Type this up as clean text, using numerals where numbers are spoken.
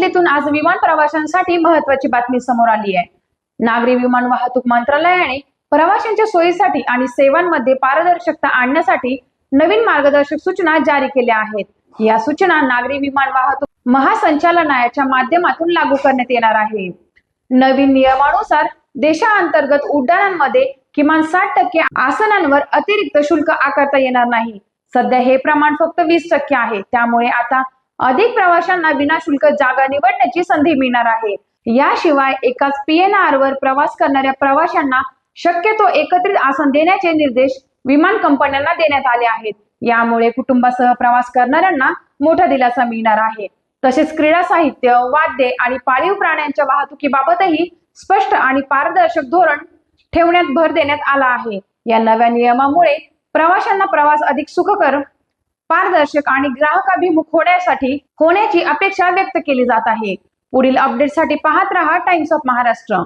दिल्लीतून आज विमान प्रवाशांसाठी महत्त्वाची बातमी समोर आली आहे। नागरी विमान वाहतूक मंत्रालयाने प्रवाशांच्या सोयीसाठी आणि सेवांमध्ये पारदर्शकता आणण्यासाठी नवीन मार्गदर्शक सूचना जारी केल्या आहेत। या सूचना नागरी विमान वाहतूक महासंचालनालयाच्या माध्यमातून लागू करण्यात येणार आहे। नवीन नियमानुसार देशांतर्गत उड्डाणांमध्ये किमान 60% आसनांवर अतिरिक्त शुल्क आकारता येणार नाही। सध्या हे प्रमाण फक्त 20% आहे, त्यामुळे आता अधिक प्रवाशांना विनाशुल्क जागा निवडण्याची संधी मिळणार आहे। याशिवाय एकाच PNR वर प्रवास करणाऱ्या प्रवाशांना शक्यतो एकत्रित आसन देण्याचे निर्देश विमान कंपन्यांना देण्यात आले आहेत। यामुळे कुटुंबासह प्रवास करणाऱ्यांना मोठा दिलासा मिळणार आहे। तसेच क्रीडा साहित्य, वाद्ये आणि पाळीव प्राण्यांच्या वाहतुकीबाबतही स्पष्ट आणि पारदर्शक धोरण ठेवण्यात भर देण्यात आला आहे। या नव्या नियमामुळे प्रवाशांना प्रवास अधिक सुखकर, पारदर्शक आणि ग्राहकाभिमुख होण्याची अपेक्षा व्यक्त केली जात आहे। पुढील अपडेटसाठी पाहत रहा टाइम्स ऑफ महाराष्ट्र।